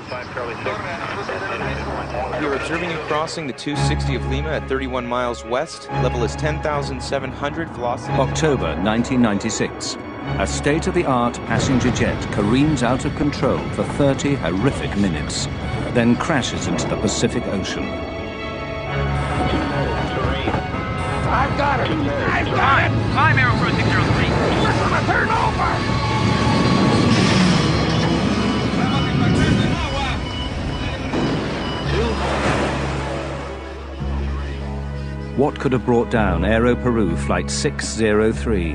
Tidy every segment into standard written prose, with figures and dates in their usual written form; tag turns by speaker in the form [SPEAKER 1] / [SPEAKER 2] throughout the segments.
[SPEAKER 1] We are observing you crossing the 260 of Lima at 31 miles west. Level is 10,700, velocity...
[SPEAKER 2] October 1996. A state-of-the-art passenger jet careens out of control for 30 horrific minutes, then crashes into the Pacific Ocean.
[SPEAKER 3] I've got it! I've got it!
[SPEAKER 4] Climb Aerocrew 603.
[SPEAKER 3] We're gonna turn over!
[SPEAKER 2] What could have brought down Aero Peru Flight 603?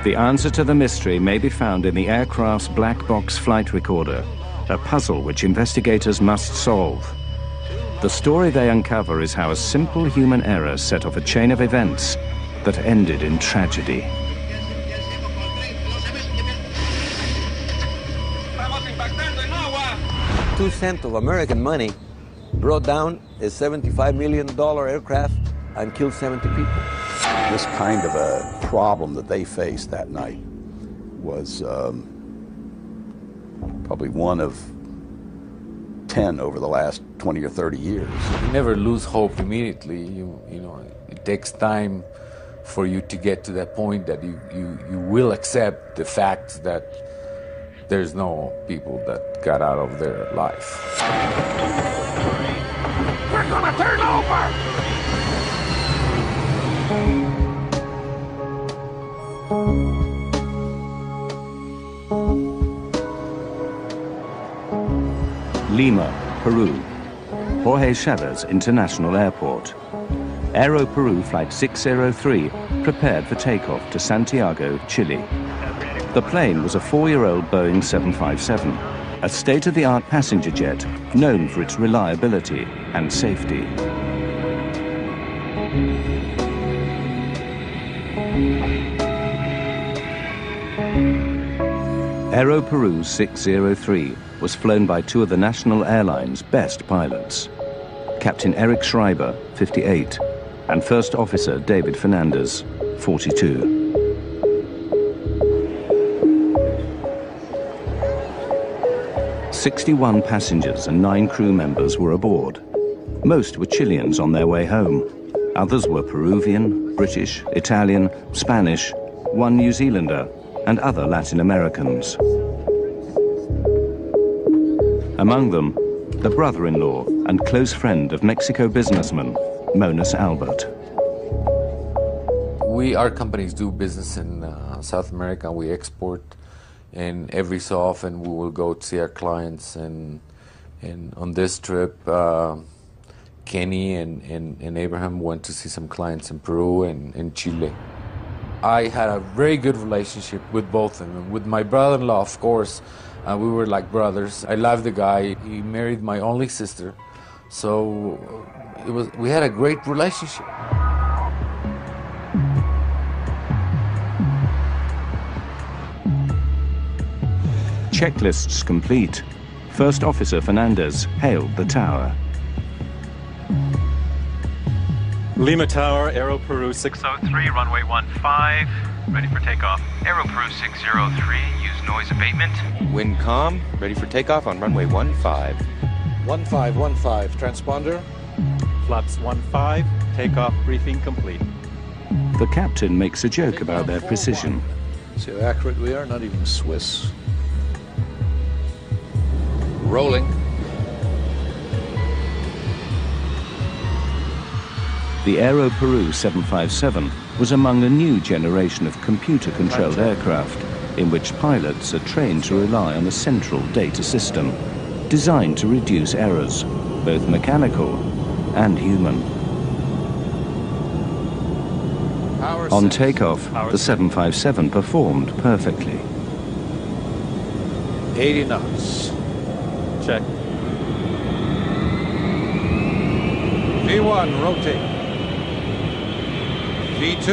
[SPEAKER 2] The answer to the mystery may be found in the aircraft's black box flight recorder, a puzzle which investigators must solve. The story they uncover is how a simple human error set off a chain of events that ended in tragedy.
[SPEAKER 5] 2 cents of American money brought down a $75 million aircraft and killed 70 people.
[SPEAKER 6] This kind of a problem that they faced that night was probably one of 10 over the last 20 or 30 years.
[SPEAKER 7] You never lose hope immediately. You know, it takes time for you to get to that point that you will accept the fact that there's no people that got out of their life.
[SPEAKER 3] We're gonna turn over!
[SPEAKER 2] Lima, Peru. Jorge Chavez International Airport. Aero Peru Flight 603 prepared for takeoff to Santiago, Chile. The plane was a 4-year-old Boeing 757, a state-of-the-art passenger jet known for its reliability and safety. Aero Peru 603 was flown by 2 of the national airline's best pilots, Captain Eric Schreiber, 58, and First Officer David Fernandez, 42. 61 passengers and 9 crew members were aboard. Most were Chileans on their way home. Others were Peruvian, British, Italian, Spanish, 1 New Zealander, and other Latin Americans. Among them, the brother-in-law and close friend of Mexico businessman Monas Albert.
[SPEAKER 7] Our companies do business in South America. We export, and every so often we will go to see our clients. And on this trip, Kenny and Abraham went to see some clients in Peru and in Chile. I had a very good relationship with both of them. With my brother-in-law, of course, we were like brothers. I love the guy. He married my only sister, so we had a great relationship.
[SPEAKER 2] Checklists complete. First Officer Fernandez hailed the tower.
[SPEAKER 8] Lima Tower, Aero Peru 603, runway 15, ready for takeoff.
[SPEAKER 4] Aero Peru 603, use noise abatement.
[SPEAKER 1] Wind calm, ready for takeoff on runway 15.
[SPEAKER 9] 1515, transponder.
[SPEAKER 8] Flaps 15, takeoff briefing complete.
[SPEAKER 2] The captain makes a joke about their precision.
[SPEAKER 9] See how accurate we are, not even Swiss. Rolling.
[SPEAKER 2] The Aero Peru 757 was among a new generation of computer-controlled aircraft in which pilots are trained to rely on a central data system designed to reduce errors, both mechanical and human. On takeoff, the 757 performed perfectly.
[SPEAKER 9] 80 knots.
[SPEAKER 8] Check.
[SPEAKER 9] V1, rotate. V2.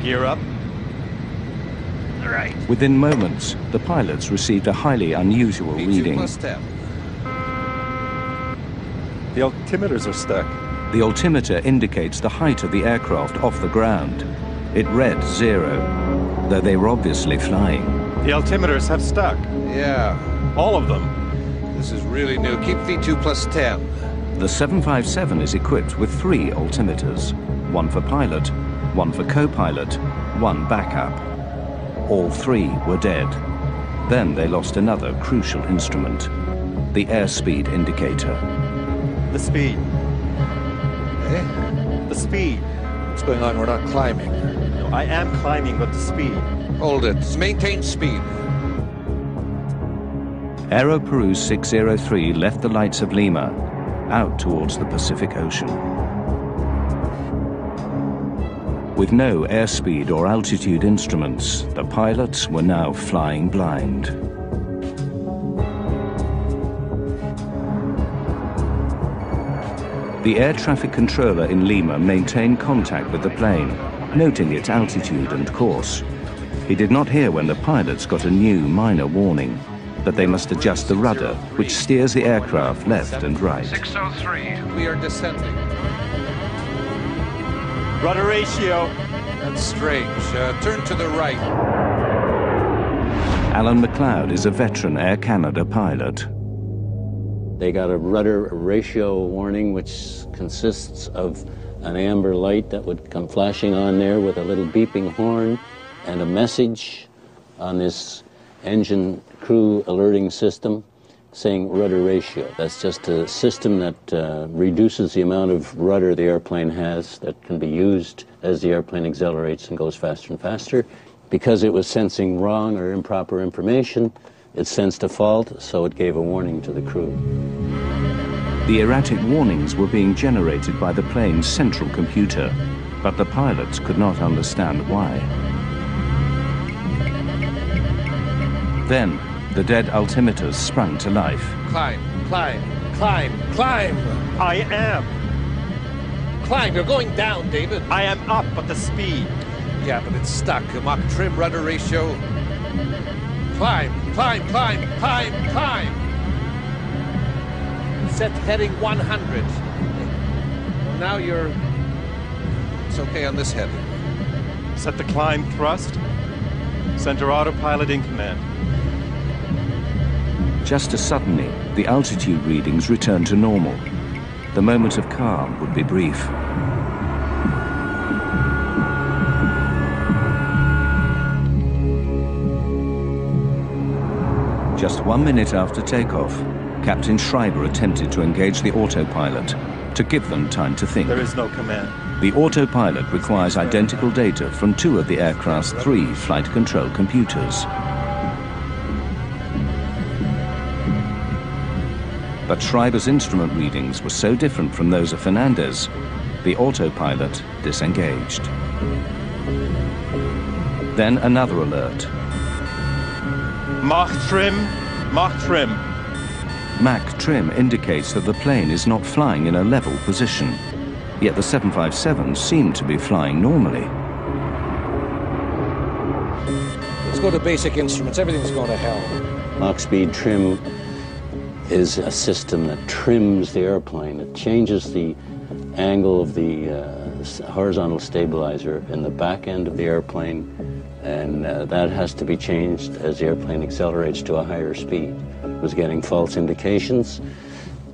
[SPEAKER 8] Gear up.
[SPEAKER 3] right.
[SPEAKER 2] Within moments, the pilots received a highly unusual
[SPEAKER 9] V2
[SPEAKER 2] reading.
[SPEAKER 9] plus 10.
[SPEAKER 8] The altimeters are stuck.
[SPEAKER 2] The altimeter indicates the height of the aircraft off the ground. It read 0, though they were obviously flying.
[SPEAKER 8] The altimeters have stuck.
[SPEAKER 9] Yeah,
[SPEAKER 8] All of them.
[SPEAKER 9] this is really new. Keep V2 plus 10.
[SPEAKER 2] The 757 is equipped with 3 altimeters, one for pilot, one for co-pilot, one backup. All 3 were dead. Then they lost another crucial instrument, the airspeed indicator.
[SPEAKER 8] The speed.
[SPEAKER 9] Eh?
[SPEAKER 8] The speed.
[SPEAKER 9] What's going on? We're not climbing.
[SPEAKER 8] No, I am climbing, but the speed.
[SPEAKER 9] Hold it. Maintain speed.
[SPEAKER 2] Aero Peru 603 left the lights of Lima, out towards the Pacific Ocean. With no airspeed or altitude instruments, the pilots were now flying blind. The air traffic controller in Lima maintained contact with the plane, noting its altitude and course. He did not hear when the pilots got a new minor warning that they must adjust the rudder, which steers the aircraft left and right.
[SPEAKER 9] 603. We are descending.
[SPEAKER 8] Rudder ratio.
[SPEAKER 9] That's strange. Turn to the right.
[SPEAKER 2] Alan McLeod is a veteran Air Canada pilot.
[SPEAKER 10] They got a rudder ratio warning, which consists of an amber light that would come flashing on there with a little beeping horn and a message on this engine crew alerting system saying rudder ratio. That's just a system that reduces the amount of rudder the airplane has that can be used as the airplane accelerates and goes faster and faster. Because it was sensing wrong or improper information, it sensed a fault, so it gave a warning to the crew.
[SPEAKER 2] The erratic warnings were being generated by the plane's central computer, but the pilots could not understand why. Then, the dead altimeters sprung to life.
[SPEAKER 9] Climb, climb, climb, climb.
[SPEAKER 8] I am.
[SPEAKER 9] Climb. You're going down, David.
[SPEAKER 8] I am up, but the speed.
[SPEAKER 9] Yeah, but it's stuck. Mach trim, rudder ratio. Climb, climb, climb, climb, climb. Set heading 100. Now you're... It's okay on this heading.
[SPEAKER 8] Set the climb thrust. Center autopilot in command.
[SPEAKER 2] Just as suddenly, the altitude readings returned to normal. The moment of calm would be brief. Just 1 minute after takeoff, Captain Schreiber attempted to engage the autopilot to give them time to think.
[SPEAKER 8] There is no command.
[SPEAKER 2] The autopilot requires identical data from 2 of the aircraft's 3 flight control computers. But Schreiber's instrument readings were so different from those of Fernandez, the autopilot disengaged. Then another alert.
[SPEAKER 8] Mach trim, Mach trim.
[SPEAKER 2] Mach trim indicates that the plane is not flying in a level position, yet the 757 seemed to be flying normally.
[SPEAKER 3] Let's go to basic instruments. Everything's going to hell.
[SPEAKER 10] Mach speed trim is a system that trims the airplane. It changes the angle of the horizontal stabilizer in the back end of the airplane, and that has to be changed as the airplane accelerates to a higher speed. It was getting false indications,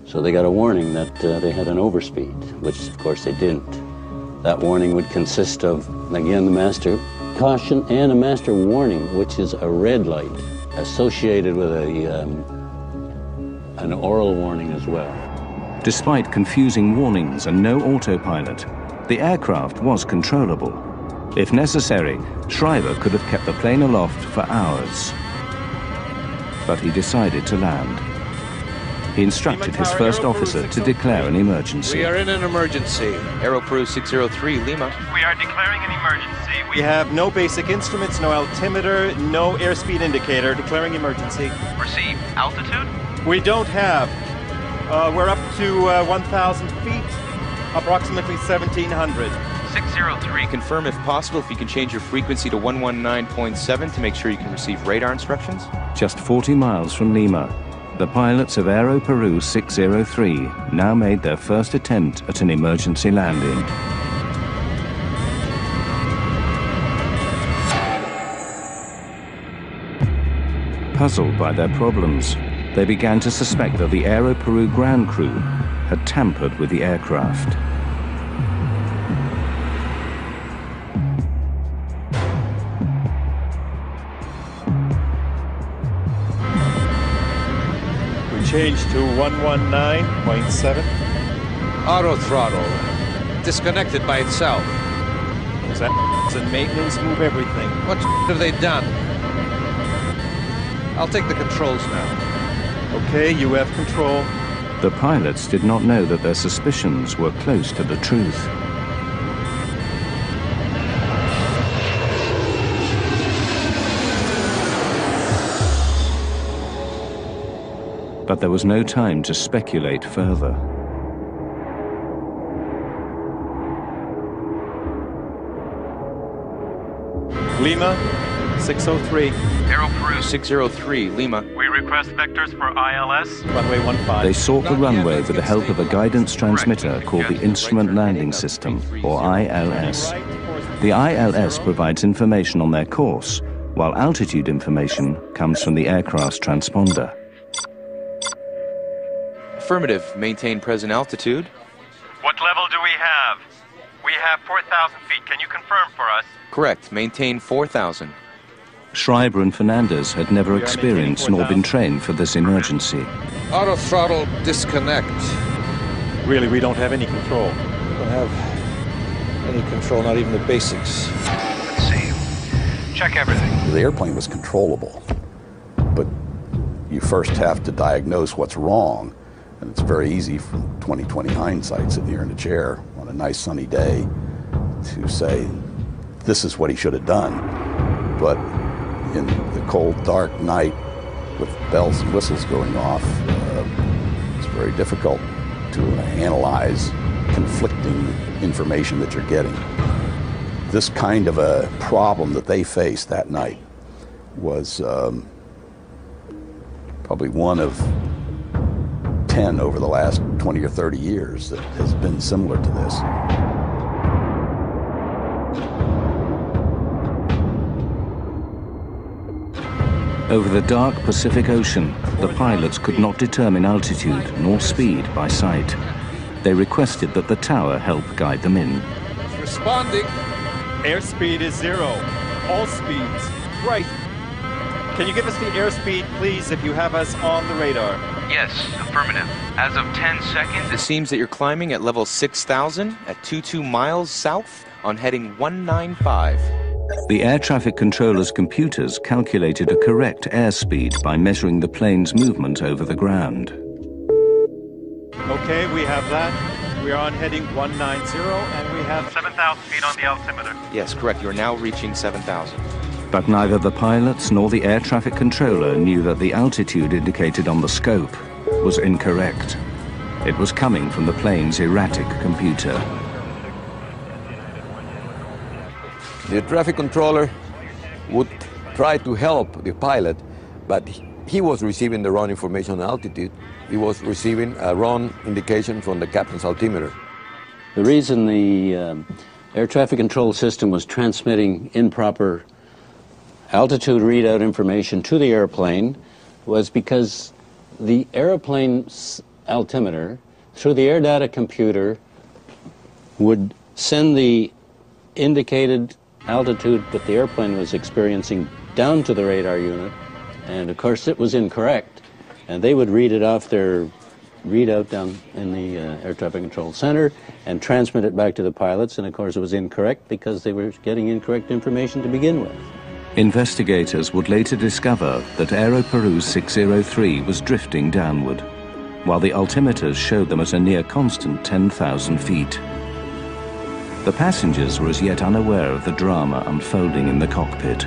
[SPEAKER 10] so they got a warning that they had an overspeed, which of course they didn't. That warning would consist of, again, the master caution and a master warning, which is a red light associated with an oral warning as well.
[SPEAKER 2] Despite confusing warnings and no autopilot, the aircraft was controllable. If necessary, Schreiber could have kept the plane aloft for hours. But he decided to land. He instructed his first officer to declare an emergency.
[SPEAKER 9] We are in an emergency.
[SPEAKER 1] Aero Peru 603, Lima.
[SPEAKER 4] We are declaring an emergency.
[SPEAKER 8] We have no basic instruments, no altimeter, no airspeed indicator. Declaring emergency.
[SPEAKER 4] Receive. Altitude?
[SPEAKER 8] We don't have. We're up to 1,000 feet, approximately 1,700.
[SPEAKER 4] 603.
[SPEAKER 1] Confirm if possible if you can change your frequency to 119.7 to make sure you can receive radar instructions.
[SPEAKER 2] Just 40 miles from Lima, the pilots of Aero Peru 603 now made their first attempt at an emergency landing. Puzzled by their problems, they began to suspect that the Aero Peru ground crew had tampered with the aircraft.
[SPEAKER 8] Change to 119.7.
[SPEAKER 9] Auto throttle. Disconnected by itself.
[SPEAKER 8] It's in maintenance, move everything.
[SPEAKER 9] What have they done? I'll take the controls now.
[SPEAKER 8] Okay, you have control.
[SPEAKER 2] The pilots did not know that their suspicions were close to the truth. But there was no time to speculate further.
[SPEAKER 8] Lima, 603.
[SPEAKER 4] Aero Peru
[SPEAKER 1] 603, Lima.
[SPEAKER 4] We request vectors for ILS.
[SPEAKER 8] Runway 15.
[SPEAKER 2] They sought the runway with the help of a guidance transmitter called the Instrument Landing System, or ILS. The ILS provides information on their course, while altitude information comes from the aircraft's transponder.
[SPEAKER 1] Affirmative. Maintain present altitude.
[SPEAKER 4] What level do we have? We have 4,000 feet. Can you confirm for us?
[SPEAKER 1] Correct. Maintain 4,000.
[SPEAKER 2] Schreiber and Fernandez had never experienced nor been trained for this emergency.
[SPEAKER 9] Auto throttle disconnect.
[SPEAKER 8] Really, we don't have any control.
[SPEAKER 9] We don't have any control, not even the basics.
[SPEAKER 4] Let's see. Check everything.
[SPEAKER 6] The airplane was controllable, but you first have to diagnose what's wrong. And it's very easy from 20/20 hindsight, sitting here in a chair on a nice sunny day, to say, this is what he should have done. But in the cold, dark night, with bells and whistles going off, it's very difficult to analyze conflicting information that you're getting. This kind of a problem that they faced that night was probably one of 10 over the last 20 or 30 years that has been similar to this.
[SPEAKER 2] Over the dark Pacific Ocean, the pilots could not determine altitude nor speed by sight. They requested that the tower help guide them in.
[SPEAKER 9] It's responding.
[SPEAKER 8] Airspeed is 0. All speeds. Right. Can you give us the airspeed, please, if you have us on the radar?
[SPEAKER 4] Yes, affirmative. As of 10 seconds,
[SPEAKER 1] It seems that you're climbing at level 6,000 at 22 miles south on heading 195.
[SPEAKER 2] The air traffic controller's computers calculated a correct airspeed by measuring the plane's movement over the ground.
[SPEAKER 8] Okay, we have that. We are on heading 190, and we have
[SPEAKER 4] 7,000 feet on the altimeter.
[SPEAKER 1] Yes, correct. You're now reaching 7,000.
[SPEAKER 2] But neither the pilots nor the air traffic controller knew that the altitude indicated on the scope was incorrect. It was coming from the plane's erratic computer.
[SPEAKER 5] The traffic controller would try to help the pilot, but he was receiving the wrong information on altitude. He was receiving a wrong indication from the captain's altimeter.
[SPEAKER 10] The reason the air traffic control system was transmitting improper altitude readout information to the airplane was because the airplane's altimeter, through the air data computer, would send the indicated altitude that the airplane was experiencing down to the radar unit, and of course it was incorrect, and they would read it off their readout down in the air traffic control center and transmit it back to the pilots, and of course it was incorrect because they were getting incorrect information to begin with.
[SPEAKER 2] Investigators would later discover that Aero Peru 603 was drifting downward, while the altimeters showed them at a near constant 10,000 feet. The passengers were as yet unaware of the drama unfolding in the cockpit.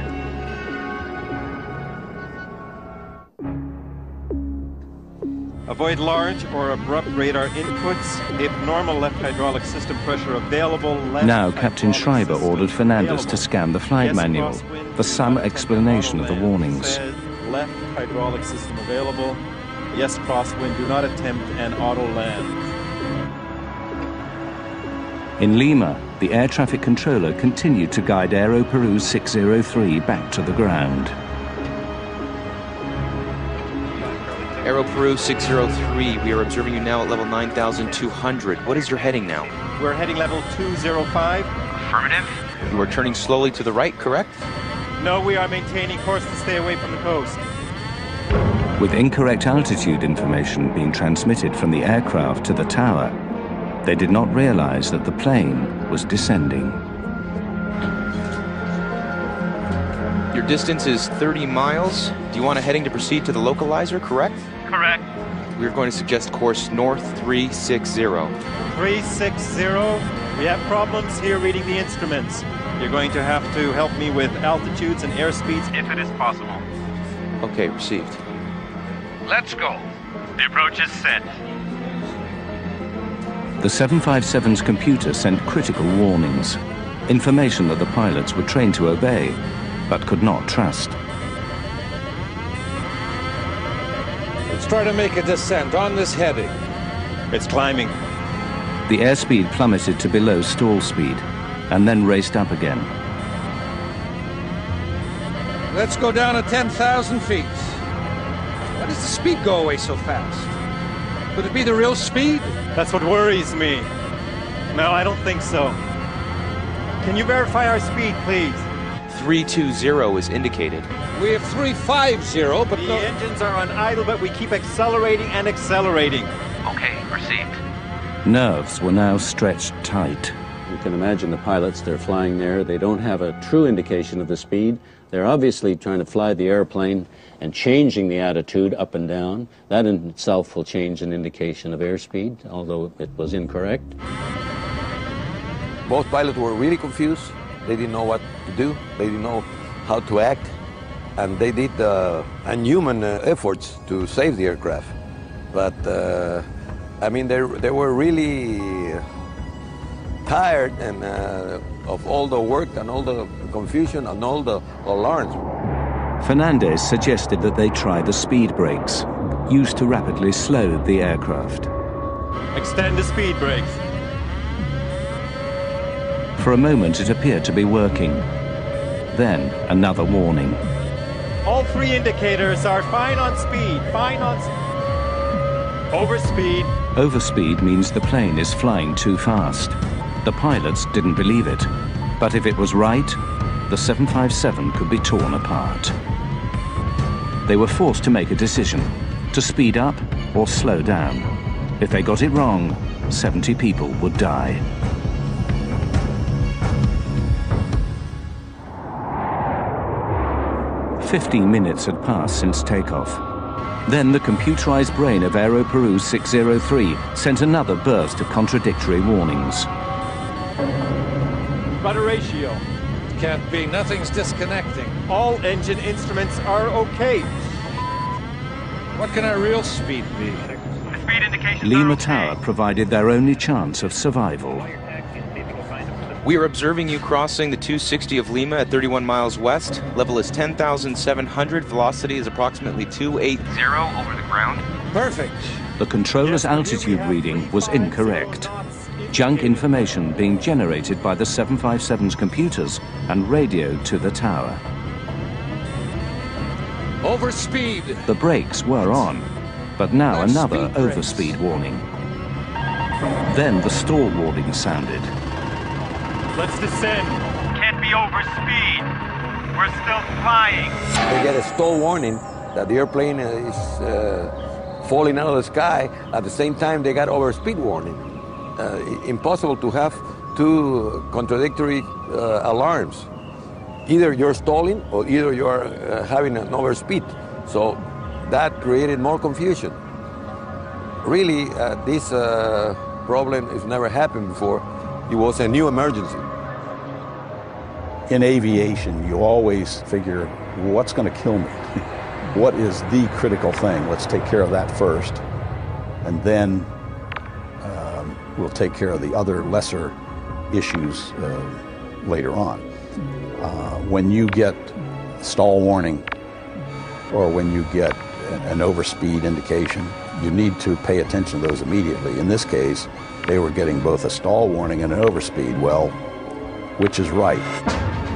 [SPEAKER 8] Avoid large or abrupt radar inputs. If normal left hydraulic system pressure available, left
[SPEAKER 2] Now Captain
[SPEAKER 8] hydraulic
[SPEAKER 2] Schreiber
[SPEAKER 8] system
[SPEAKER 2] ordered Fernandez
[SPEAKER 8] available.
[SPEAKER 2] to scan the flight
[SPEAKER 8] Yes,
[SPEAKER 2] manual
[SPEAKER 8] crosswind,
[SPEAKER 2] for some
[SPEAKER 8] do not
[SPEAKER 2] explanation of
[SPEAKER 8] attempt
[SPEAKER 2] the
[SPEAKER 8] auto
[SPEAKER 2] warnings.
[SPEAKER 8] land. Says left hydraulic system available. Yes, crosswind, do not attempt an auto land.
[SPEAKER 2] In Lima, the air traffic controller continued to guide Aero Peru 603 back to the ground.
[SPEAKER 1] Aero Peru 603, we are observing you now at level 9,200. What is your heading now?
[SPEAKER 8] We're heading level 205.
[SPEAKER 4] Affirmative.
[SPEAKER 1] You are turning slowly to the right, correct?
[SPEAKER 8] No, we are maintaining course to stay away from the coast.
[SPEAKER 2] With incorrect altitude information being transmitted from the aircraft to the tower, they did not realize that the plane was descending.
[SPEAKER 1] Your distance is 30 miles. Do you want a heading to proceed to the localizer, correct?
[SPEAKER 4] Correct.
[SPEAKER 1] We're going to suggest course north 360.
[SPEAKER 8] 360. We have problems here reading the instruments. You're going to have to help me with altitudes and airspeeds
[SPEAKER 4] If it is possible.
[SPEAKER 1] Okay, received.
[SPEAKER 4] Let's go. The approach is set.
[SPEAKER 2] The 757's computer sent critical warnings, information that the pilots were trained to obey, but could not trust.
[SPEAKER 9] Let's try to make a descent on this heading.
[SPEAKER 8] It's climbing.
[SPEAKER 2] The airspeed plummeted to below stall speed, and then raced up again.
[SPEAKER 9] Let's go down to 10,000 feet. Why does the speed go away so fast? Could it be the real speed?
[SPEAKER 8] That's what worries me. No, I don't think so. Can you verify our speed, please?
[SPEAKER 1] 320 is indicated.
[SPEAKER 9] We have 350, but
[SPEAKER 8] The
[SPEAKER 9] no...
[SPEAKER 8] engines are on idle, but we keep accelerating and accelerating.
[SPEAKER 4] Okay, received.
[SPEAKER 2] Nerves were now stretched tight.
[SPEAKER 10] You can imagine the pilots, they're flying there. They don't have a true indication of the speed. They're obviously trying to fly the airplane and changing the attitude up and down. That in itself will change an indication of airspeed, although it was incorrect.
[SPEAKER 5] Both pilots were really confused. They didn't know what to do. They didn't know how to act. And they did unhuman efforts to save the aircraft. But, I mean, they were really tired and of all the work and all the confusion and all the alarms.
[SPEAKER 2] Fernandez suggested that they try the speed brakes, used to rapidly slow the aircraft.
[SPEAKER 8] Extend the speed brakes.
[SPEAKER 2] For a moment, it appeared to be working. Then, another warning.
[SPEAKER 8] All three indicators are fine on speed, fine on... Overspeed.
[SPEAKER 2] Overspeed means the plane is flying too fast. The pilots didn't believe it. But if it was right, the 757 could be torn apart. They were forced to make a decision, to speed up or slow down. If they got it wrong, 70 people would die. "15 minutes had passed since takeoff. Then the computerized brain of Aero Peru 603 sent another burst of contradictory warnings.
[SPEAKER 8] Rudder ratio.
[SPEAKER 9] Can't be. Nothing's disconnecting.
[SPEAKER 8] All engine instruments are okay.
[SPEAKER 9] What can our real speed be?
[SPEAKER 4] The speed indications
[SPEAKER 2] Lima
[SPEAKER 4] are okay.
[SPEAKER 2] Tower provided their only chance of survival.
[SPEAKER 1] We are observing you crossing the 260 of Lima at 31 miles west. Level is 10,700. Velocity is approximately 280.
[SPEAKER 4] Over the ground.
[SPEAKER 9] Perfect.
[SPEAKER 2] The controller's
[SPEAKER 8] Yes,
[SPEAKER 2] altitude reading was incorrect. Junk information being generated by the 757's computers and radioed to the tower.
[SPEAKER 9] Overspeed.
[SPEAKER 2] The brakes were on, but now
[SPEAKER 9] There's
[SPEAKER 2] another
[SPEAKER 9] speed brakes.
[SPEAKER 2] overspeed warning. Then the stall warning sounded.
[SPEAKER 8] Let's descend.
[SPEAKER 4] Can't be over speed. We're still flying.
[SPEAKER 5] They get a stall warning that the airplane is falling out of the sky. At the same time, they got overspeed warning. Impossible to have two contradictory alarms. Either you're stalling or either you're having an overspeed. So that created more confusion. Really, this problem has never happened before. It was a new emergency.
[SPEAKER 6] In aviation, you always figure, what's going to kill me? What is the critical thing? Let's take care of that first. and then we'll take care of the other lesser issues later on. When you get stall warning or when you get an overspeed indication, you need to pay attention to those immediately. In this case, they were getting both a stall warning and an overspeed. Well, which is right?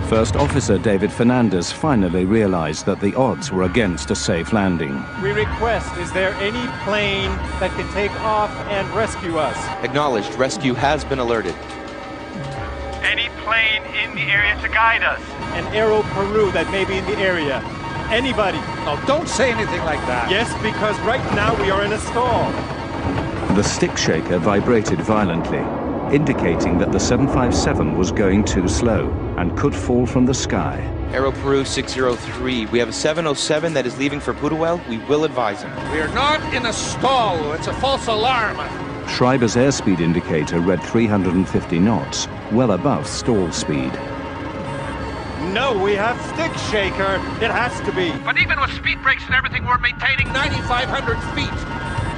[SPEAKER 2] First Officer David Fernandez finally realized that the odds were against a safe landing.
[SPEAKER 8] We request, is there any plane that can take off and rescue us?
[SPEAKER 1] Acknowledged. Rescue has been alerted.
[SPEAKER 4] Any plane in the area to guide us?
[SPEAKER 8] An Aero Peru that may be in the area. Anybody?
[SPEAKER 9] No, don't say anything like that.
[SPEAKER 8] Yes, because right now we are in a stall.
[SPEAKER 2] The stick shaker vibrated violently, indicating that the 757 was going too slow and could fall from the sky.
[SPEAKER 1] Aero Peru 603, we have a 707 that is leaving for Putuel. We will advise him.
[SPEAKER 9] We are not in a stall. It's a false alarm.
[SPEAKER 2] Schreiber's airspeed indicator read 350 knots, well above stall speed.
[SPEAKER 8] No, we have stick shaker. It has to be.
[SPEAKER 3] But even with speed brakes and everything, we're maintaining 9,500 feet.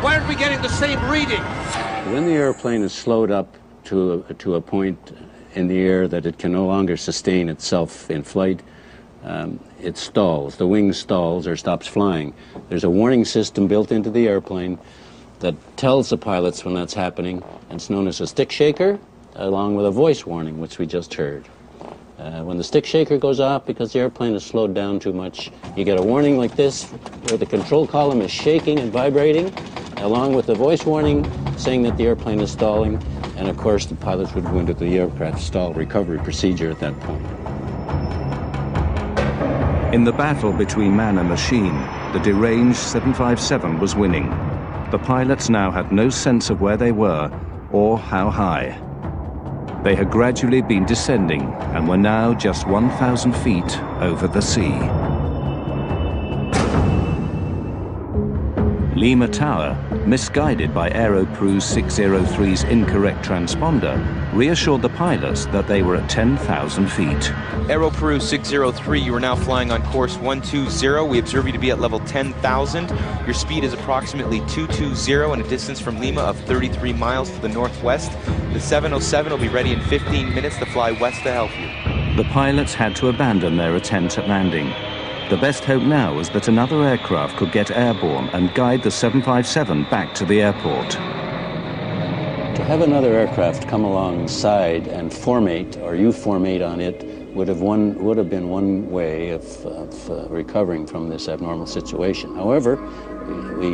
[SPEAKER 3] Why aren't we getting the same reading?
[SPEAKER 10] When the airplane is slowed up to a point in the air that it can no longer sustain itself in flight, it stalls. The wing stalls or stops flying. There's a warning system built into the airplane that tells the pilots when that's happening. It's known as a stick shaker, along with a voice warning, which we just heard. When the stick shaker goes off because the airplane is slowed down too much, you get a warning like this, where the control column is shaking and vibrating, along with the voice warning saying that the airplane is stalling, and of course the pilots would go into the aircraft stall recovery procedure at that point.
[SPEAKER 2] In the battle between man and machine, the deranged 757 was winning. The pilots now had no sense of where they were or how high. They had gradually been descending and were now just 1,000 feet over the sea. Lima Tower, misguided by Aero Peru 603's incorrect transponder, reassured the pilots that they were at 10,000 feet.
[SPEAKER 1] Aero Peru 603, you are now flying on course 120. We observe you to be at level 10,000. Your speed is approximately 220 and a distance from Lima of 33 miles to the northwest. The 707 will be ready in 15 minutes to fly west to help you.
[SPEAKER 2] The pilots had to abandon their attempt at landing. The best hope now was that another aircraft could get airborne and guide the 757 back to the airport.
[SPEAKER 10] To have another aircraft come alongside and formate, or you formate on it, would have been one way of recovering from this abnormal situation. However, we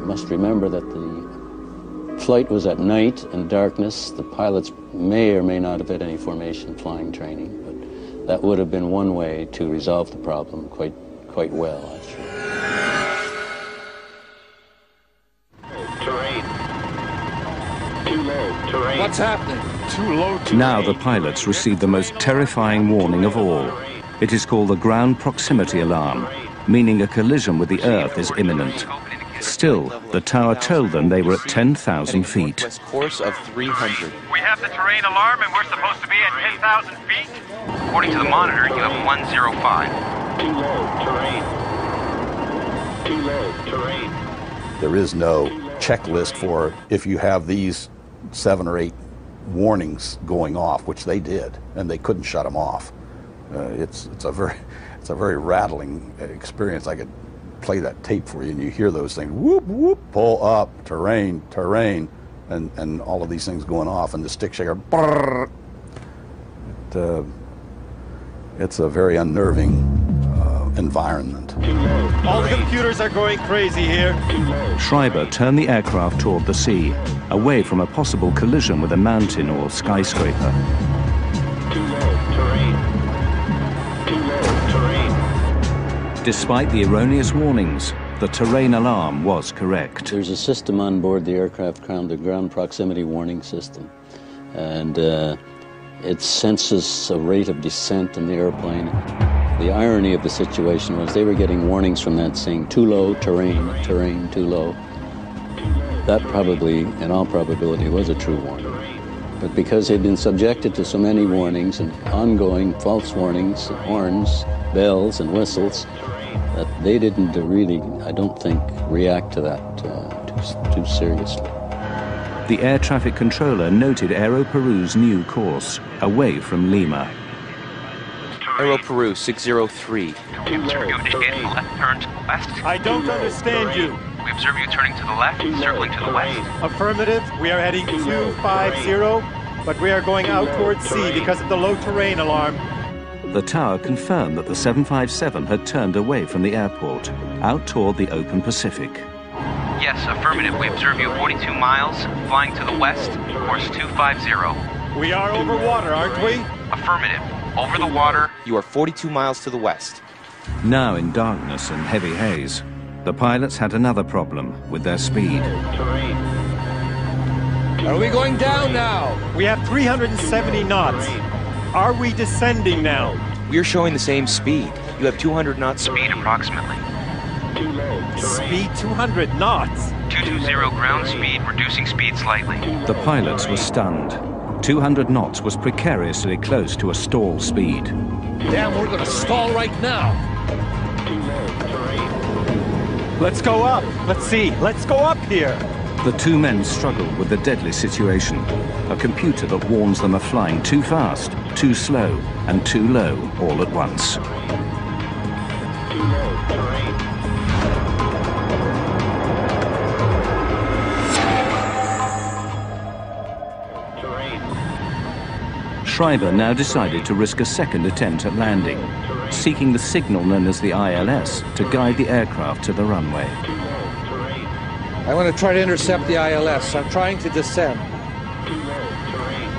[SPEAKER 10] must remember that the flight was at night and darkness. The pilots may or may not have had any formation flying training, but that would have been one way to resolve the problem quite well, actually.
[SPEAKER 3] Terrain. Too low. Terrain.
[SPEAKER 9] What's happening?
[SPEAKER 3] Too low. Terrain.
[SPEAKER 2] Now the pilots received the most terrifying warning of all. It is called the ground proximity alarm, meaning a collision with the Earth is imminent. Still, the tower told them they were at 10,000 feet.
[SPEAKER 1] Course of 300.
[SPEAKER 4] We have the terrain alarm and we're supposed to be at 10,000 feet? According to the monitor, you have 105.
[SPEAKER 3] Too low. Terrain. Too low. Terrain.
[SPEAKER 6] There is no checklist for if you have these 7 or 8 warnings going off, which they did, and they couldn't shut them off. It's a very rattling experience. I could play that tape for you, and you hear those things, whoop, whoop, pull up, terrain, terrain, and all of these things going off, and the stick shaker, brrr. It's a very unnerving environment.
[SPEAKER 8] All the computers are going crazy here.
[SPEAKER 2] Schreiber turned the aircraft toward the sea, away from a possible collision with a mountain or skyscraper.
[SPEAKER 3] Too low. Terrain. Too low. Terrain.
[SPEAKER 2] Despite the erroneous warnings, the terrain alarm was correct.
[SPEAKER 10] There's a system on board the aircraft called the ground proximity warning system, and it senses a rate of descent in the airplane. The irony of the situation was they were getting warnings from that saying too low, terrain, terrain, too low. That probably, in all probability, was a true warning. But because they'd been subjected to so many warnings and ongoing false warnings, horns, bells, and whistles, that they didn't really, I don't think, react to that too seriously.
[SPEAKER 2] The air traffic controller noted Aero Peru's new course, away from Lima.
[SPEAKER 1] Aero Peru 603.
[SPEAKER 4] We observe you initiating a left turn to the west.
[SPEAKER 8] I don't understand you.
[SPEAKER 4] We observe you turning to the left, circling to the west.
[SPEAKER 8] Affirmative. We are heading 250, but we are going out towards sea because of the low terrain alarm.
[SPEAKER 2] The tower confirmed that the 757 had turned away from the airport, out toward the open Pacific.
[SPEAKER 4] Yes, affirmative. We observe you 42 miles, flying to the west, course 250.
[SPEAKER 8] We are over water, aren't we?
[SPEAKER 4] Affirmative. Over the water.
[SPEAKER 1] You are 42 miles to the west.
[SPEAKER 2] Now in darkness and heavy haze, the pilots had another problem with their speed.
[SPEAKER 9] Are we going down now?
[SPEAKER 8] We have 370 knots. Are we descending now?
[SPEAKER 1] We are showing the same speed. You have 200 knots
[SPEAKER 4] Speed approximately.
[SPEAKER 8] Speed 200 knots.
[SPEAKER 4] 220 ground speed, reducing speed slightly.
[SPEAKER 2] The pilots were stunned. 200 knots was precariously close to a stall speed.
[SPEAKER 9] Damn, we're gonna stall right now.
[SPEAKER 8] Let's go up. Let's see. Let's go up here.
[SPEAKER 2] The two men struggled with the deadly situation. A computer that warns them of flying too fast, too slow, and too low all at once. Schreiber now decided to risk a second attempt at landing, seeking the signal known as the ILS to guide the aircraft to the runway.
[SPEAKER 9] I want to try to intercept the ILS. I'm trying to descend.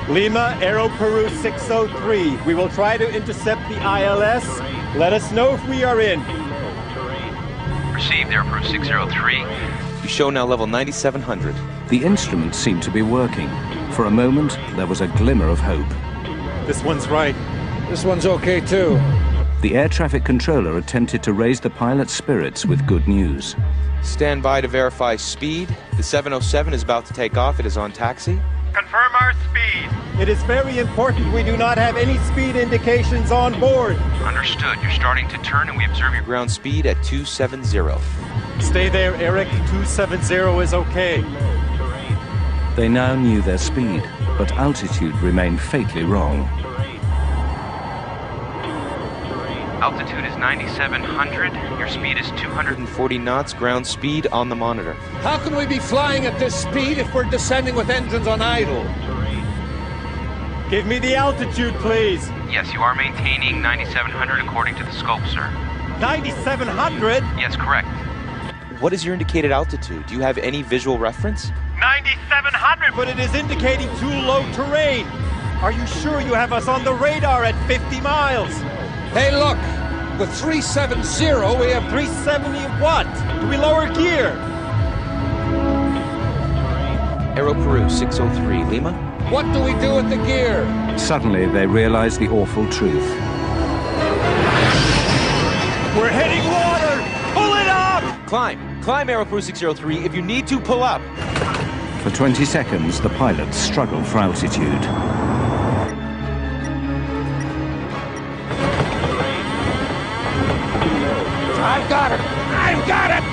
[SPEAKER 8] Lima, Aero Peru 603. We will try to intercept the ILS. Let us know if we are in.
[SPEAKER 4] Received, Aero Peru 603.
[SPEAKER 1] You show now level 9700.
[SPEAKER 2] The instruments seemed to be working. For a moment, there was a glimmer of hope.
[SPEAKER 8] This one's right.
[SPEAKER 9] This one's okay, too.
[SPEAKER 2] The air traffic controller attempted to raise the pilot's spirits with good news.
[SPEAKER 1] Stand by to verify speed. The 707 is about to take off. It is on taxi.
[SPEAKER 4] Confirm our speed.
[SPEAKER 8] It is very important we do not have any speed indications on board.
[SPEAKER 4] Understood. You're starting to turn and we observe your
[SPEAKER 1] Ground speed at 270.
[SPEAKER 8] Stay there, Eric. 270 is okay.
[SPEAKER 2] They now knew their speed, but altitude remained fatally wrong.
[SPEAKER 4] altitude is 9,700. Your speed is
[SPEAKER 1] 240 knots. Ground speed on the monitor.
[SPEAKER 9] How can we be flying at this speed if we're descending with engines on idle?
[SPEAKER 8] Give me the altitude, please.
[SPEAKER 4] Yes, you are maintaining 9,700 according to the scope, sir.
[SPEAKER 8] 9,700?
[SPEAKER 4] Yes, correct.
[SPEAKER 1] What is your indicated altitude? Do you have any visual reference?
[SPEAKER 8] 9,700, but it is indicating too low terrain. Are you sure you have us on the radar at 50 miles?
[SPEAKER 9] Hey, look! With 370, we have
[SPEAKER 8] 370 what? Do we lower gear?
[SPEAKER 1] Aero Peru 603, Lima.
[SPEAKER 9] What do we do with the gear?
[SPEAKER 2] Suddenly, they realized the awful truth.
[SPEAKER 8] We're hitting water! Pull it up!
[SPEAKER 1] Climb Aero Peru 603. If you need to, pull up.
[SPEAKER 2] For 20 seconds, the pilots struggled for altitude.
[SPEAKER 9] I've got it! I've got it!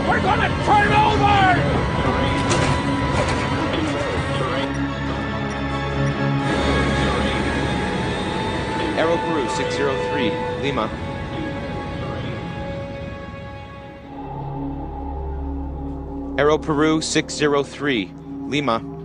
[SPEAKER 9] We're gonna turn over!
[SPEAKER 1] Aero Peru 603, Lima. Aero Peru 603, Lima.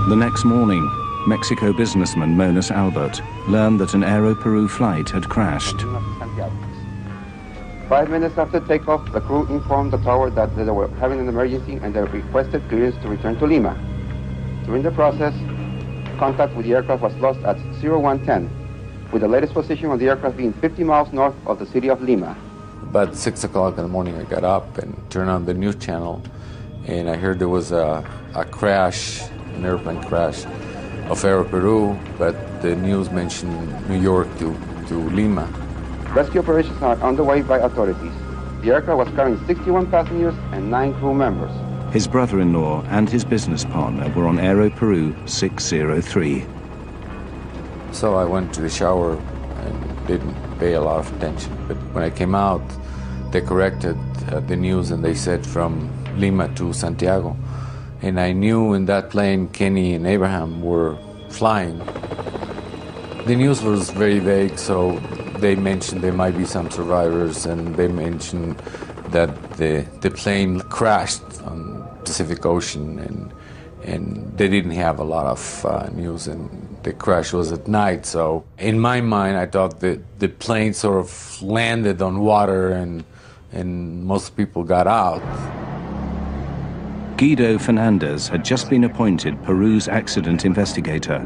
[SPEAKER 2] The next morning, Mexico businessman Monas Albert learned that an Aero Peru flight had crashed.
[SPEAKER 11] 5 minutes after takeoff, the crew informed the tower that they were having an emergency and they requested clearance to return to Lima. During the process, contact with the aircraft was lost at 0110, with the latest position of the aircraft being 50 miles north of the city of Lima.
[SPEAKER 7] About 6 o'clock in the morning, I got up and turned on the news channel, and I heard there was a crash, an airplane crash of Aero Peru, but the news mentioned New York to Lima.
[SPEAKER 11] Rescue operations are underway by authorities. The aircraft was carrying 61 passengers and 9 crew members.
[SPEAKER 2] His brother-in-law and his business partner were on Aero Peru 603.
[SPEAKER 7] So I went to the shower and didn't pay a lot of attention. But when I came out, they corrected the news and they said from Lima to Santiago. And I knew in that plane Kenny and Abraham were flying. The news was very vague, so they mentioned there might be some survivors, and they mentioned that the plane crashed on the Pacific Ocean, and they didn't have a lot of news, and the crash was at night. So in my mind, I thought that the plane sort of landed on water and most people got out.
[SPEAKER 2] Guido Fernandez had just been appointed Peru's accident investigator.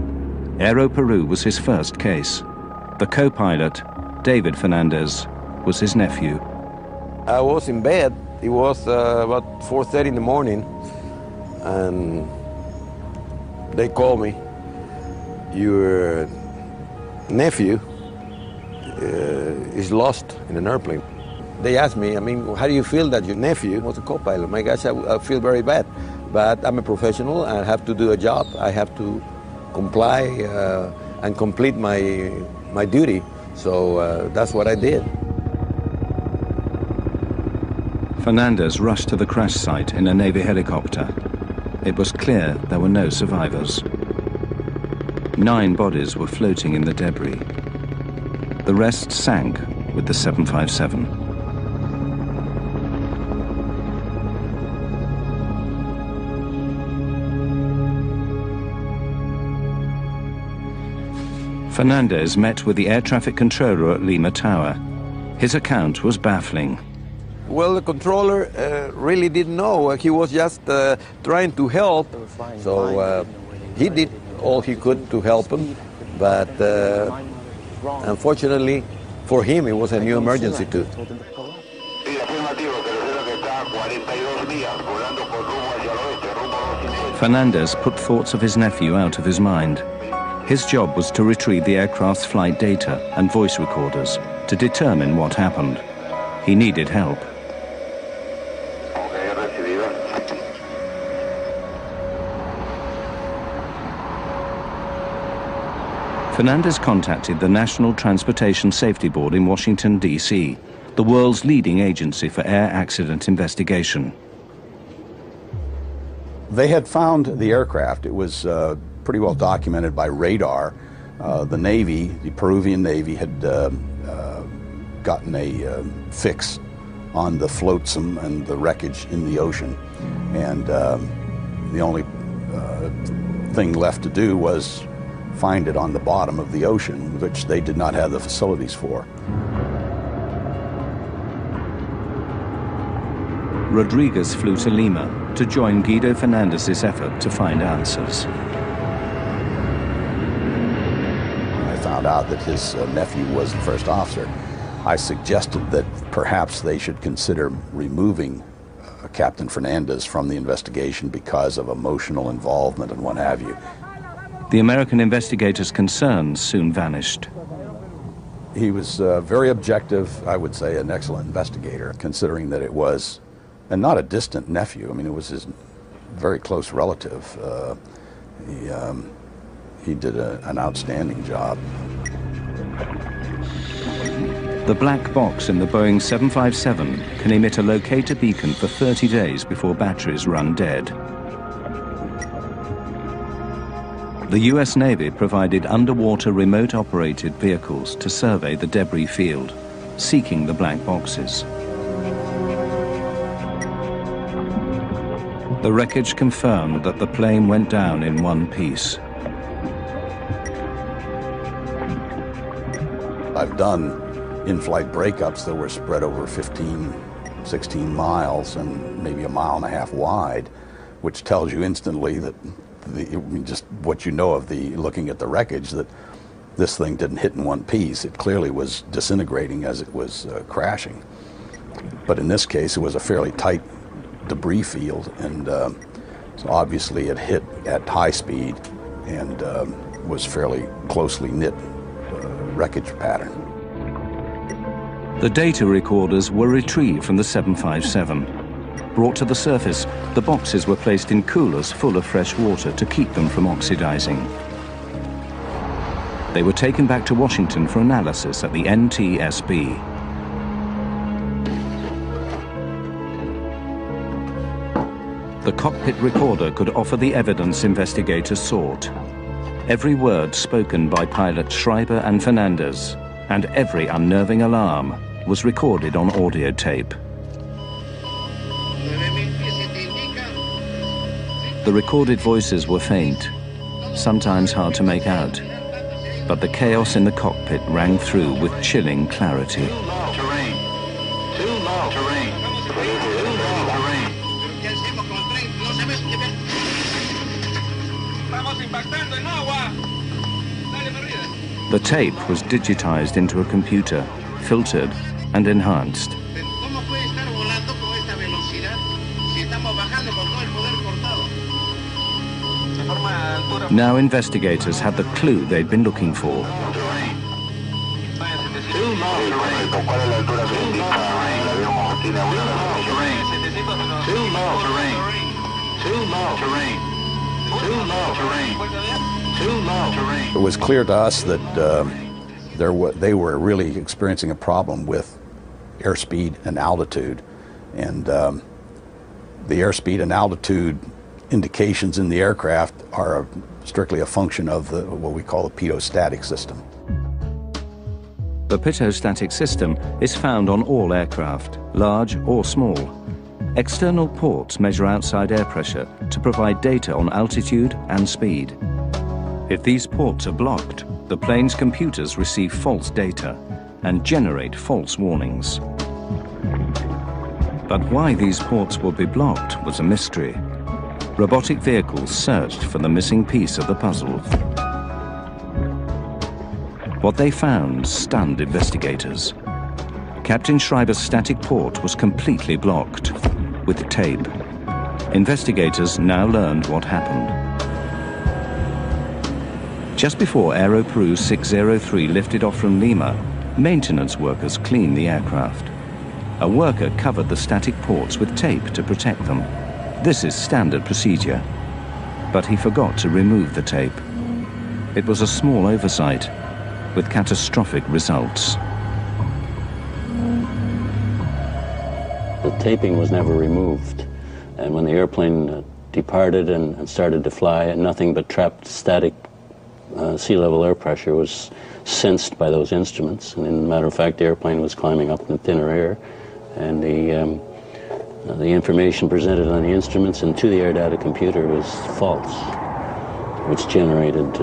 [SPEAKER 2] Aero Peru was his first case. The co-pilot, David Fernandez, was his nephew.
[SPEAKER 5] I was in bed. It was about 4:30 in the morning, and they called me. Your nephew is lost in an airplane. They asked me, how do you feel that your nephew was a co-pilot? My gosh, I feel very bad, but I'm a professional. I have to do a job. I have to comply and complete my duty. So that's what I did.
[SPEAKER 2] Fernandez rushed to the crash site in a Navy helicopter. It was clear there were no survivors. 9 bodies were floating in the debris. The rest sank with the 757. Fernandez met with the air traffic controller at Lima Tower. His account was baffling.
[SPEAKER 5] Well, the controller really didn't know. He was just trying to help. So he did all he could to help him. But unfortunately, for him, it was a new emergency too.
[SPEAKER 2] Fernandez put thoughts of his nephew out of his mind. His job was to retrieve the aircraft's flight data and voice recorders to determine what happened. He needed help. Fernandez contacted the National Transportation Safety Board in Washington, D.C., the world's leading agency for air accident investigation.
[SPEAKER 6] They had found the aircraft. It was pretty well documented by radar. The Navy, the Peruvian Navy, had gotten a fix on the flotsam and the wreckage in the ocean. And the only thing left to do was find it on the bottom of the ocean, which they did not have the facilities for.
[SPEAKER 2] Rodriguez flew to Lima to join Guido Fernandez's effort to find answers.
[SPEAKER 6] I found out that his nephew was the first officer. I suggested that perhaps they should consider removing Captain Fernandez from the investigation because of emotional involvement and what have you.
[SPEAKER 2] The American investigator's concerns soon vanished.
[SPEAKER 6] He was very objective, I would say an excellent investigator, considering that it was, and not a distant nephew, it was his very close relative. He did an outstanding job.
[SPEAKER 2] The black box in the Boeing 757 can emit a locator beacon for 30 days before batteries run dead. The US Navy provided underwater remote-operated vehicles to survey the debris field, seeking the black boxes. The wreckage confirmed that the plane went down in one piece.
[SPEAKER 6] I've done in-flight breakups that were spread over 15, 16 miles and maybe a mile and a half wide, which tells you instantly that just what you know of looking at the wreckage, that this thing didn't hit in one piece. It clearly was disintegrating as it was crashing. But in this case, it was a fairly tight debris field, and so obviously it hit at high speed and was fairly closely knit wreckage pattern.
[SPEAKER 2] The data recorders were retrieved from the 757. Brought to the surface, the boxes were placed in coolers full of fresh water to keep them from oxidizing. They were taken back to Washington for analysis at the NTSB. The cockpit recorder could offer the evidence investigators sought. Every word spoken by pilots Schreiber and Fernandez, and every unnerving alarm, was recorded on audio tape. The recorded voices were faint, sometimes hard to make out, but the chaos in the cockpit rang through with chilling clarity. The tape was digitized into a computer, filtered and enhanced. Now investigators had the clue they'd been looking for.
[SPEAKER 6] It was clear to us that they were really experiencing a problem with airspeed and altitude, and the airspeed and altitude indications in the aircraft are strictly a function of what we call the pitot-static system.
[SPEAKER 2] The pitot-static system is found on all aircraft, large or small. External ports measure outside air pressure to provide data on altitude and speed. If these ports are blocked, the plane's computers receive false data and generate false warnings. But why these ports would be blocked was a mystery. Robotic vehicles searched for the missing piece of the puzzle. What they found stunned investigators. Captain Schreiber's static port was completely blocked with tape. Investigators now learned what happened. Just before Aero Peru 603 lifted off from Lima, maintenance workers cleaned the aircraft. A worker covered the static ports with tape to protect them. This is standard procedure. But he forgot to remove the tape. It was a small oversight with catastrophic results.
[SPEAKER 10] The taping was never removed, and when the airplane departed and started to fly, nothing but trapped static sea level air pressure was sensed by those instruments, and in matter of fact the airplane was climbing up in thinner air, and the information presented on the instruments and to the air data computer was false, which generated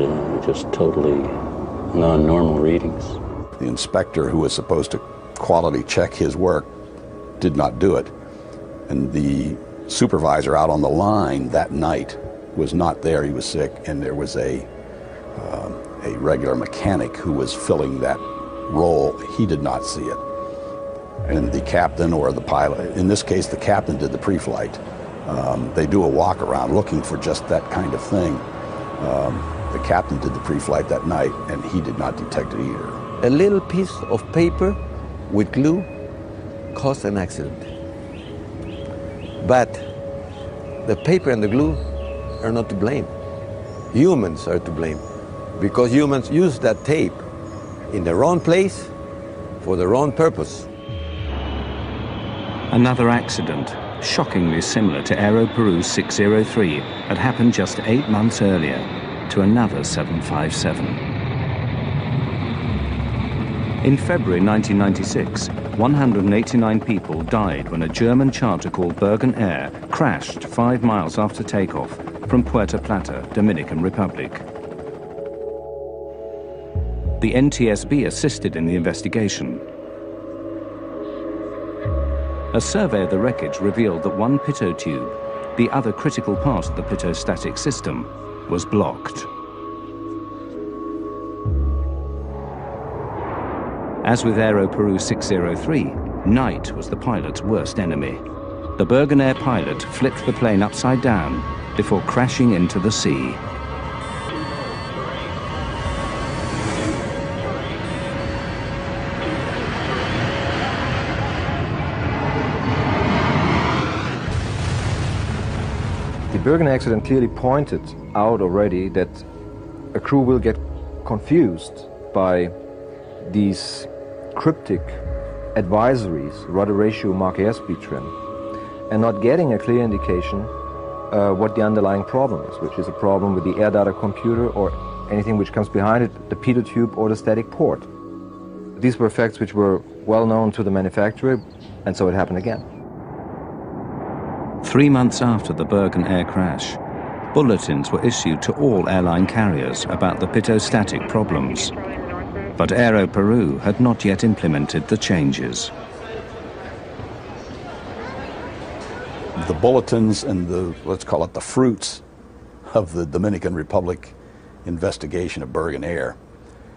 [SPEAKER 10] just totally non-normal readings.
[SPEAKER 6] The inspector who was supposed to quality check his work did not do it, and the supervisor out on the line that night was not there. He was sick, and there was a regular mechanic who was filling that role. He did not see it. And the captain or the pilot, in this case the captain, did the pre-flight. They do a walk around looking for just that kind of thing. The captain did the pre-flight that night, and he did not detect it either.
[SPEAKER 5] A little piece of paper with glue caused an accident. But the paper and the glue are not to blame. Humans are to blame, because humans use that tape in the wrong place for the wrong purpose.
[SPEAKER 2] Another accident, shockingly similar to Aero Peru 603, had happened just 8 months earlier to another 757. In February 1996, 189 people died when a German charter called Bergen Air crashed 5 miles after takeoff from Puerto Plata, Dominican Republic. The NTSB assisted in the investigation. A survey of the wreckage revealed that one pitot tube, the other critical part of the pitot-static system, was blocked. As with Aero Peru 603, night was the pilot's worst enemy. The Bergen Air pilot flipped the plane upside down before crashing into the sea.
[SPEAKER 12] Bergen accident clearly pointed out already that a crew will get confused by these cryptic advisories, rudder ratio, mark airspeed trim, and not getting a clear indication what the underlying problem is, which is a problem with the air data computer or anything which comes behind it, the pitot tube or the static port. These were facts which were well known to the manufacturer, and so it happened again.
[SPEAKER 2] 3 months after the Bergen Air crash, bulletins were issued to all airline carriers about the pitostatic problems. But Aero Peru had not yet implemented the changes.
[SPEAKER 6] The bulletins and the, let's call it the fruits of the Dominican Republic investigation of Bergen Air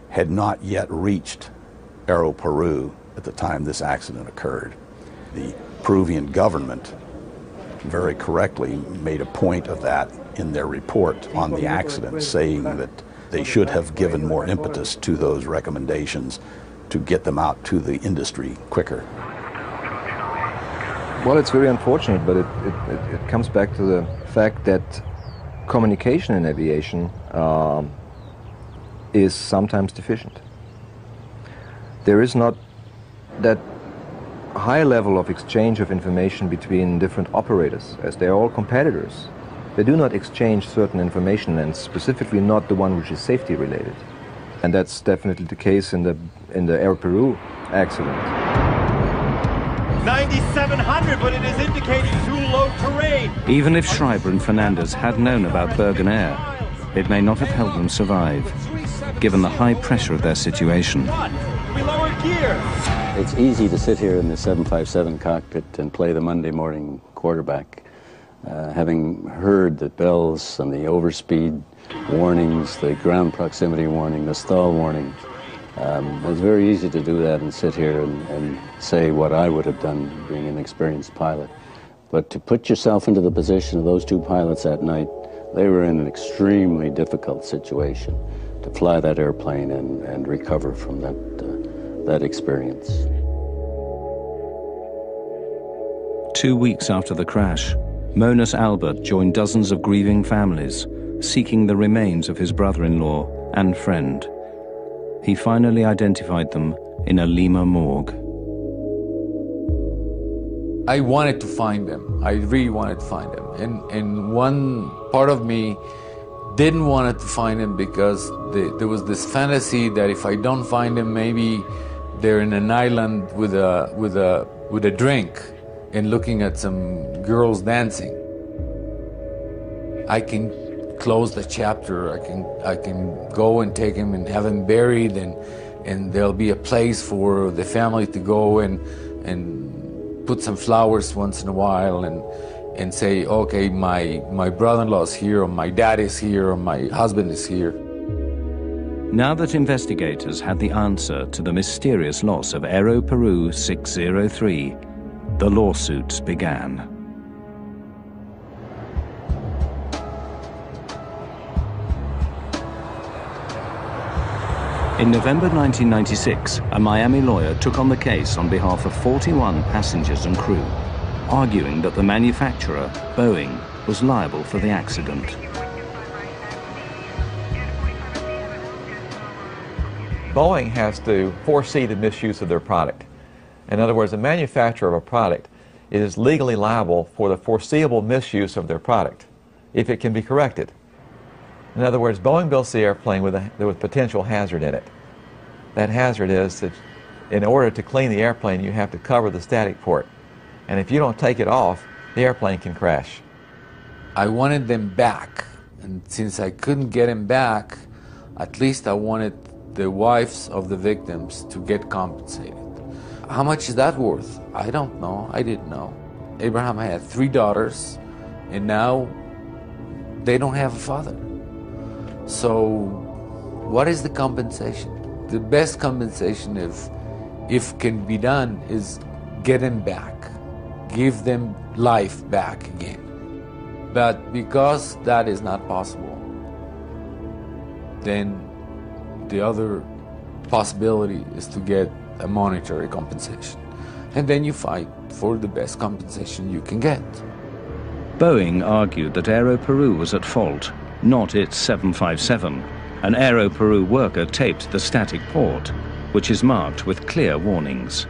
[SPEAKER 6] had not yet reached Aero Peru at the time this accident occurred. The Peruvian government very correctly made a point of that in their report on the accident, saying that they should have given more impetus to those recommendations to get them out to the industry quicker.
[SPEAKER 12] Well, it's very unfortunate, but it comes back to the fact that communication in aviation is sometimes deficient. There is not that high level of exchange of information between different operators, as they are all competitors. They do not exchange certain information, and specifically not the one which is safety related. And that's definitely the case in the Aero Peru accident.
[SPEAKER 8] 9,700, but it is indicating too low terrain.
[SPEAKER 2] Even if Schreiber and Fernandez had known about Bergen Air, it may not have helped them survive, given the high pressure of their situation.
[SPEAKER 8] We lowered gear.
[SPEAKER 10] It's easy to sit here in the 757 cockpit and play the Monday morning quarterback, having heard the bells and the overspeed warnings, the ground proximity warning, the stall warning. It's very easy to do that and sit here and say what I would have done being an experienced pilot. But to put yourself into the position of those two pilots that night, they were in an extremely difficult situation to fly that airplane and recover from that experience.
[SPEAKER 2] 2 weeks after the crash, Monas Albert joined dozens of grieving families, seeking the remains of his brother-in-law and friend. He finally identified them in a Lima morgue.
[SPEAKER 7] I wanted to find them. I really wanted to find them. And one part of me didn't want to find them because there was this fantasy that if I don't find them, maybe they're in an island with a drink and looking at some girls dancing. I can close the chapter. I can go and take him and have him buried, and there'll be a place for the family to go and put some flowers once in a while and say, okay, my brother-in-law's here, or my dad is here, or my husband is here.
[SPEAKER 2] Now that investigators had the answer to the mysterious loss of Aero Peru 603, the lawsuits began. In November 1996, a Miami lawyer took on the case on behalf of 41 passengers and crew, arguing that the manufacturer, Boeing, was liable for the accident.
[SPEAKER 5] Boeing has to foresee the misuse of their product. In other words, the manufacturer of a product is legally liable for the foreseeable misuse of their product, if it can be corrected. In other words, Boeing builds the airplane with a potential hazard in it. That hazard is that in order to clean the airplane, you have to cover the static port. And if you don't take it off, the airplane can crash.
[SPEAKER 7] I wanted them back. And since I couldn't get them back, at least I wanted the wives of the victims to get compensated. How much is that worth? I don't know. I didn't know. Abraham had 3 daughters, and now they don't have a father. So what is the compensation? The best compensation, if can be done, is get them back. Give them life back again. But because that is not possible, then the other possibility is to get a monetary compensation. And then you fight for the best compensation you can get.
[SPEAKER 2] Boeing argued that Aero Peru was at fault, not its 757. An Aero Peru worker taped the static port, which is marked with clear warnings.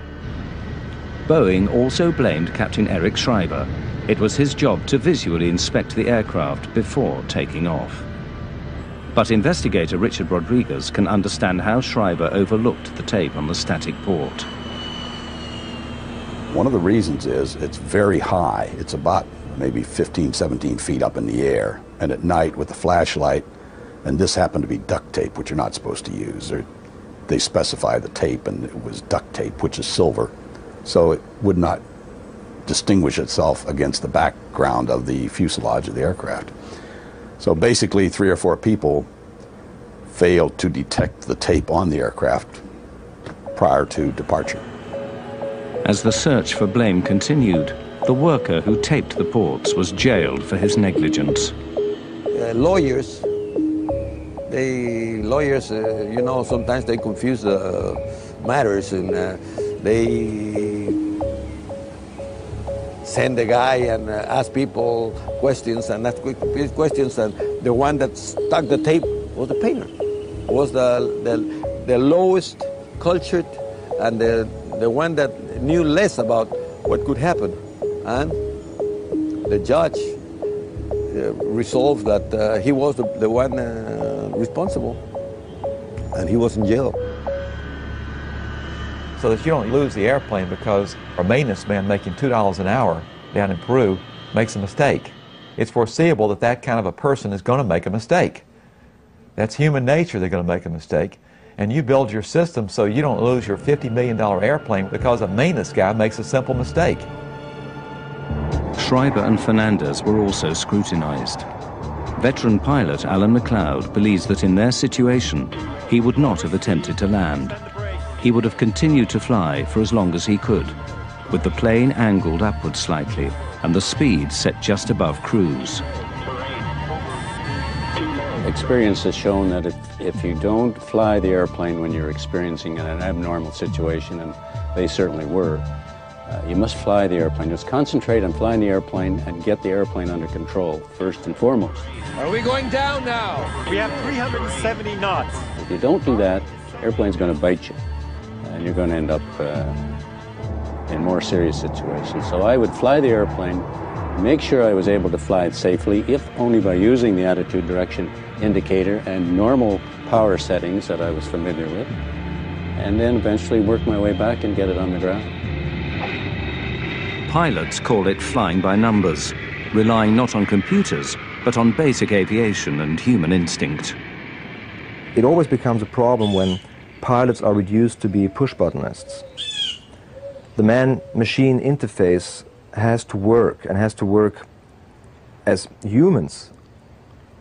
[SPEAKER 2] Boeing also blamed Captain Eric Schreiber. It was his job to visually inspect the aircraft before taking off. But investigator Richard Rodriguez can understand how Schreiber overlooked the tape on the static port.
[SPEAKER 6] One of the reasons is it's very high. It's about maybe 15, 17 feet up in the air. And at night with a flashlight, and this happened to be duct tape, which you're not supposed to use. They specify the tape, and it was duct tape, which is silver. So it would not distinguish itself against the background of the fuselage of the aircraft. So basically 3 or 4 people failed to detect the tape on the aircraft prior to departure.
[SPEAKER 2] As the search for blame continued, the worker who taped the ports was jailed for his negligence.
[SPEAKER 5] Lawyers, you know, sometimes they confuse matters, and they send the guy and ask people questions and ask questions, and the one that stuck the tape was the painter, was the lowest cultured and the one that knew less about what could happen. And the judge resolved that he was the one responsible, and he was in jail.
[SPEAKER 13] So that you don't lose the airplane because a maintenance man making $2 an hour down in Peru makes a mistake. It's foreseeable that that kind of a person is going to make a mistake. That's human nature, they're going to make a mistake. And you build your system so you don't lose your $50 million airplane because a maintenance guy makes a simple mistake.
[SPEAKER 2] Schreiber and Fernandez were also scrutinized. Veteran pilot Alan McLeod believes that in their situation, he would not have attempted to land. He would have continued to fly for as long as he could, with the plane angled upwards slightly and the speed set just above cruise.
[SPEAKER 10] Experience has shown that if you don't fly the airplane when you're experiencing an abnormal situation, and they certainly were, you must fly the airplane. Just concentrate on flying the airplane and get the airplane under control, first and foremost.
[SPEAKER 9] Are we going down now?
[SPEAKER 8] We have 370 knots.
[SPEAKER 10] If you don't do that, the airplane's going to bite you, and you're going to end up in more serious situations. So I would fly the airplane, make sure I was able to fly it safely, if only by using the attitude direction indicator and normal power settings that I was familiar with, and then eventually work my way back and get it on the ground.
[SPEAKER 2] Pilots call it flying by numbers, relying not on computers, but on basic aviation and human instinct.
[SPEAKER 12] It always becomes a problem when pilots are reduced to be push-buttonists. The man-machine interface has to work, and has to work as humans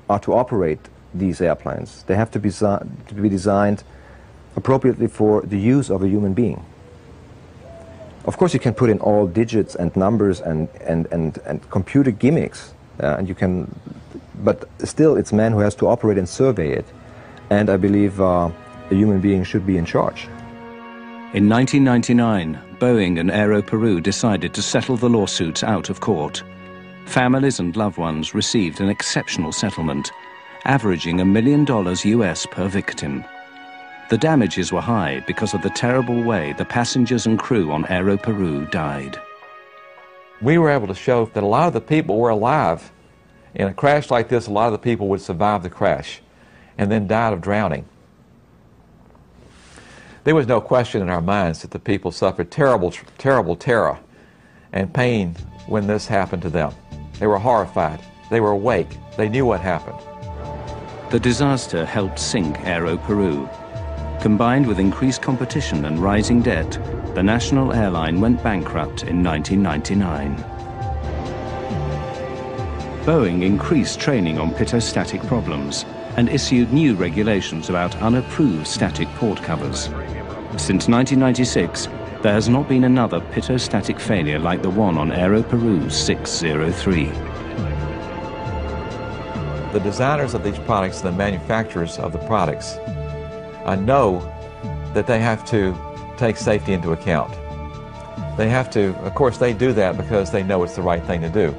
[SPEAKER 12] are to operate these airplanes. They have to be designed appropriately for the use of a human being. Of course, you can put in all digits and numbers and computer gimmicks, and you can, but still it's man who has to operate and survey it. And I believe a human being should be in charge.
[SPEAKER 2] In 1999, Boeing and Aero Peru decided to settle the lawsuits out of court. Families and loved ones received an exceptional settlement, averaging $1 million US per victim. The damages were high because of the terrible way the passengers and crew on Aero Peru died.
[SPEAKER 13] We were able to show that a lot of the people were alive. In a crash like this, a lot of the people would survive the crash and then died of drowning. There was no question in our minds that the people suffered terrible, terrible terror and pain when this happened to them. They were horrified. They were awake. They knew what happened.
[SPEAKER 2] The disaster helped sink Aero Peru. Combined with increased competition and rising debt, the national airline went bankrupt in 1999. Boeing increased training on pitot-static problems and issued new regulations about unapproved static port covers. Since 1996, there has not been another pitot-static failure like the one on Aero Peru 603.
[SPEAKER 13] The designers of these products, the manufacturers of the products, know that they have to take safety into account. They have to, of course, they do that because they know it's the right thing to do.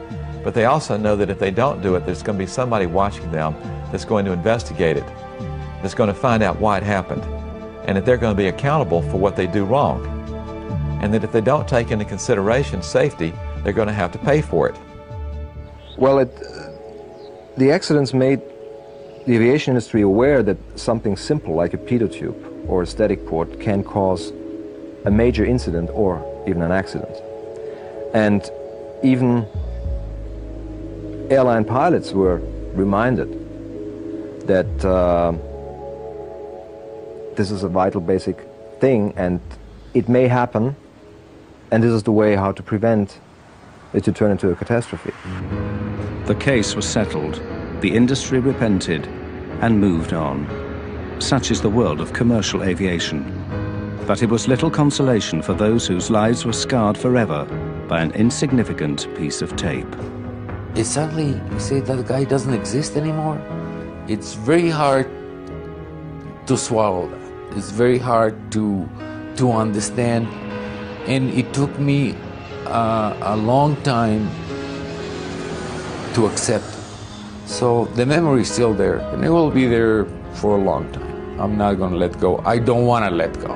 [SPEAKER 13] but they also know that if they don't do it, there's going to be somebody watching them that's going to investigate it, that's going to find out why it happened, and that they're going to be accountable for what they do wrong. And that if they don't take into consideration safety, they're going to have to pay for it.
[SPEAKER 12] Well, the accidents made the aviation industry aware that something simple like a pitot tube or a static port can cause a major incident or even an accident. And even airline pilots were reminded that this is a vital basic thing and it may happen, and this is the way how to prevent it to turn into a catastrophe.
[SPEAKER 2] The case was settled, the industry repented, and moved on. Such is the world of commercial aviation. But it was little consolation for those whose lives were scarred forever by an insignificant piece of tape.
[SPEAKER 7] It's suddenly, you say that guy doesn't exist anymore. It's very hard to swallow that. It's very hard to understand. And it took me a long time to accept it. So the memory is still there, and it will be there for a long time. I'm not going to let go. I don't want to let go.